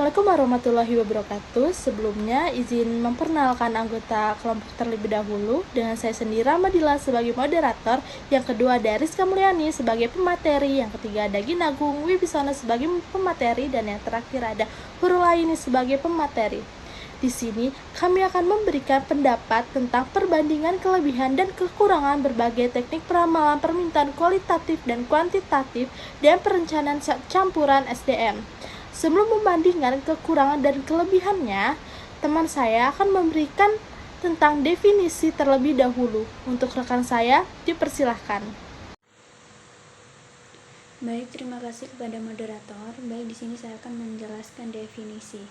Assalamualaikum warahmatullahi wabarakatuh. Sebelumnya izin memperkenalkan anggota kelompok terlebih dahulu. Dengan saya sendiri Ramadila sebagai moderator, yang kedua ada Rizka Mulyani sebagai pemateri, yang ketiga ada Ginagung Wibisana sebagai pemateri, dan yang terakhir ada Hurulaini sebagai pemateri. Di sini kami akan memberikan pendapat tentang perbandingan kelebihan dan kekurangan berbagai teknik peramalan permintaan kualitatif dan kuantitatif dan perencanaan campuran SDM. Sebelum membandingkan kekurangan dan kelebihannya, teman saya akan memberikan tentang definisi terlebih dahulu. Untuk rekan saya, dipersilahkan. Baik, terima kasih kepada moderator. Baik, di sini saya akan menjelaskan definisi.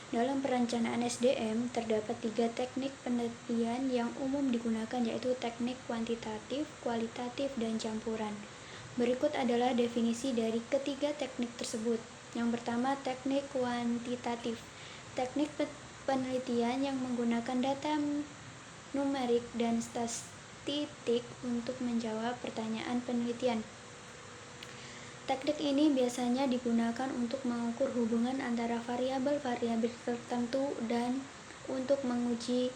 Dalam perencanaan SDM, terdapat 3 teknik penelitian yang umum digunakan, yaitu teknik kuantitatif, kualitatif, dan campuran. Berikut adalah definisi dari ketiga teknik tersebut. Yang pertama, teknik kuantitatif. Teknik penelitian yang menggunakan data numerik dan statistik untuk menjawab pertanyaan penelitian. Teknik ini biasanya digunakan untuk mengukur hubungan antara variabel-variabel tertentu dan untuk menguji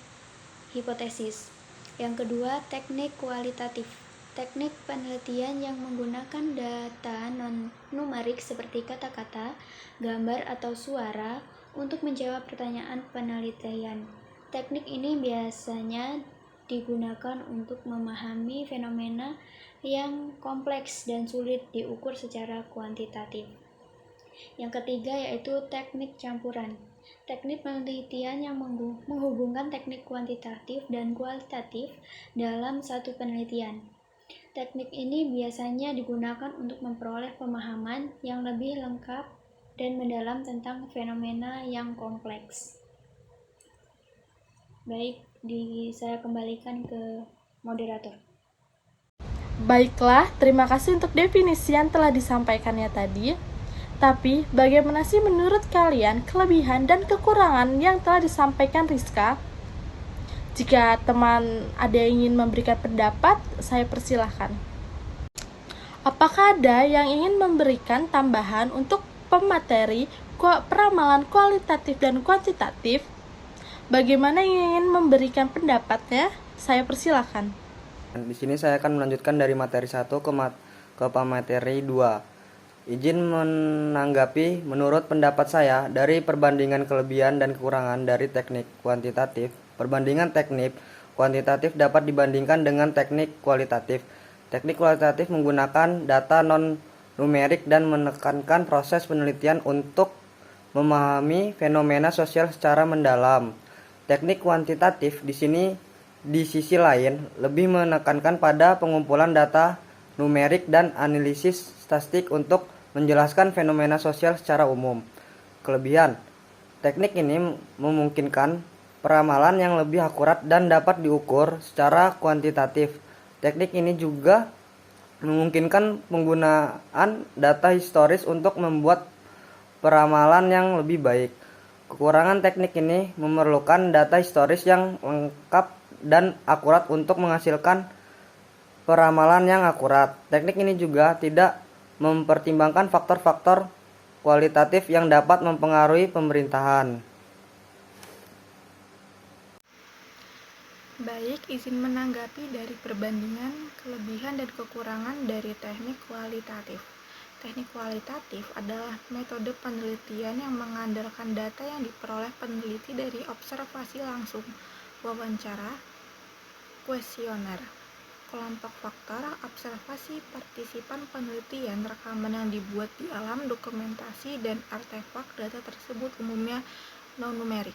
hipotesis. Yang kedua, teknik kualitatif. Teknik penelitian yang menggunakan data non-numerik seperti kata-kata, gambar, atau suara untuk menjawab pertanyaan penelitian. Teknik ini biasanya digunakan untuk memahami fenomena yang kompleks dan sulit diukur secara kuantitatif. Yang ketiga yaitu teknik campuran. Teknik penelitian yang menghubungkan teknik kuantitatif dan kualitatif dalam satu penelitian. Teknik ini biasanya digunakan untuk memperoleh pemahaman yang lebih lengkap dan mendalam tentang fenomena yang kompleks. Baik, saya kembalikan ke moderator. Baiklah, terima kasih untuk definisi yang telah disampaikannya tadi. Tapi, bagaimana sih menurut kalian kelebihan dan kekurangan yang telah disampaikan Rizka? Jika teman ada yang ingin memberikan pendapat, saya persilahkan. Apakah ada yang ingin memberikan tambahan untuk pemateri peramalan kualitatif dan kuantitatif? Bagaimana yang ingin memberikan pendapatnya? Saya persilahkan. Di sini saya akan melanjutkan dari materi 1 ke pemateri 2. Izin menanggapi, menurut pendapat saya, dari perbandingan kelebihan dan kekurangan dari teknik kuantitatif, perbandingan teknik kuantitatif dapat dibandingkan dengan teknik kualitatif. Teknik kualitatif menggunakan data non-numerik dan menekankan proses penelitian untuk memahami fenomena sosial secara mendalam. Teknik kuantitatif di sisi lain lebih menekankan pada pengumpulan data numerik dan analisis statistik untuk menjelaskan fenomena sosial secara umum. Kelebihan teknik ini memungkinkan peramalan yang lebih akurat dan dapat diukur secara kuantitatif. Teknik ini juga memungkinkan penggunaan data historis untuk membuat peramalan yang lebih baik. Kekurangan teknik ini memerlukan data historis yang lengkap dan akurat untuk menghasilkan peramalan yang akurat. Teknik ini juga tidak mempertimbangkan faktor-faktor kualitatif yang dapat mempengaruhi pemerintahan. Baik, izin menanggapi dari perbandingan kelebihan dan kekurangan dari teknik kualitatif. Teknik kualitatif adalah metode penelitian yang mengandalkan data yang diperoleh peneliti dari observasi langsung, wawancara, kuesioner, kelompok faktor, observasi partisipan penelitian, rekaman yang dibuat di alam, dokumentasi, dan artefak data tersebut umumnya non-numerik.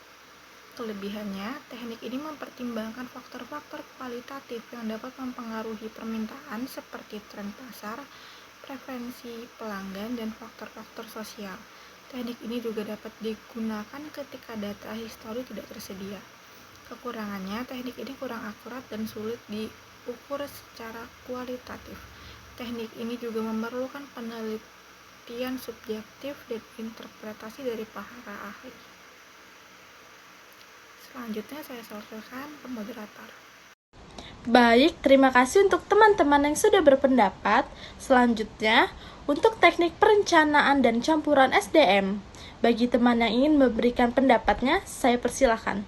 Kelebihannya, teknik ini mempertimbangkan faktor-faktor kualitatif yang dapat mempengaruhi permintaan seperti tren pasar, preferensi pelanggan, dan faktor-faktor sosial. Teknik ini juga dapat digunakan ketika data histori tidak tersedia. Kekurangannya, teknik ini kurang akurat dan sulit diukur secara kualitatif. Teknik ini juga memerlukan penelitian subjektif dan interpretasi dari para ahli. Selanjutnya saya salurkan ke moderator. Baik, terima kasih untuk teman-teman yang sudah berpendapat. Selanjutnya, untuk teknik perencanaan dan campuran SDM. Bagi teman yang ingin memberikan pendapatnya, saya persilahkan.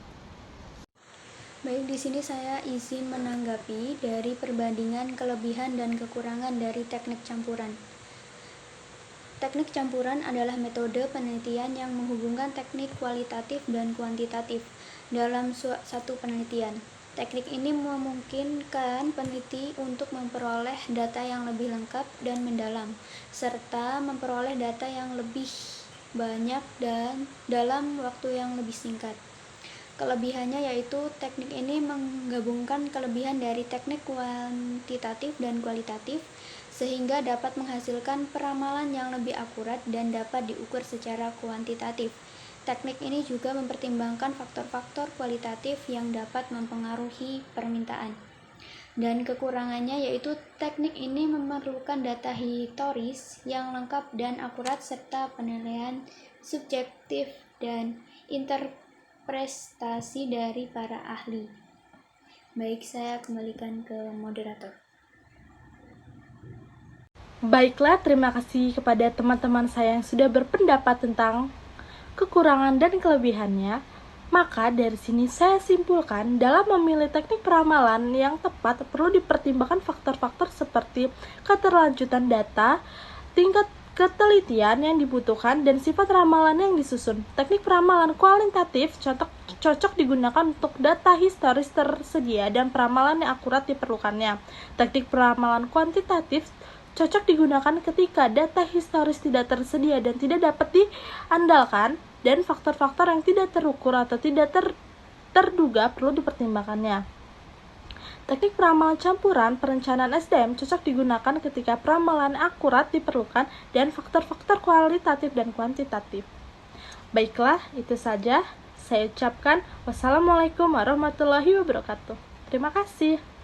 Baik, di sini saya izin menanggapi dari perbandingan kelebihan dan kekurangan dari teknik campuran. Teknik campuran adalah metode penelitian yang menghubungkan teknik kualitatif dan kuantitatif dalam satu penelitian. Teknik ini memungkinkan peneliti untuk memperoleh data yang lebih lengkap dan mendalam, serta memperoleh data yang lebih banyak dan dalam waktu yang lebih singkat. Kelebihannya yaitu teknik ini menggabungkan kelebihan dari teknik kuantitatif dan kualitatif, sehingga dapat menghasilkan peramalan yang lebih akurat dan dapat diukur secara kuantitatif. Teknik ini juga mempertimbangkan faktor-faktor kualitatif yang dapat mempengaruhi permintaan. Dan kekurangannya yaitu teknik ini memerlukan data historis yang lengkap dan akurat serta penilaian subjektif dan interpretasi dari para ahli. Baik, saya kembalikan ke moderator. Baiklah, terima kasih kepada teman-teman saya yang sudah berpendapat tentang kekurangan dan kelebihannya. Maka dari sini saya simpulkan, dalam memilih teknik peramalan yang tepat perlu dipertimbangkan faktor-faktor seperti keterlanjutan data, tingkat ketelitian yang dibutuhkan, dan sifat ramalan yang disusun. Teknik peramalan kualitatif cocok digunakan untuk data historis tersedia dan peramalan yang akurat diperlukannya. Teknik peramalan kuantitatif cocok digunakan ketika data historis tidak tersedia dan tidak dapat diandalkan, dan faktor-faktor yang tidak terukur atau tidak terduga perlu dipertimbangkannya. Teknik peramalan campuran perencanaan SDM cocok digunakan ketika peramalan akurat diperlukan dan faktor-faktor kualitatif dan kuantitatif. Baiklah, itu saja. Saya ucapkan wassalamualaikum warahmatullahi wabarakatuh. Terima kasih.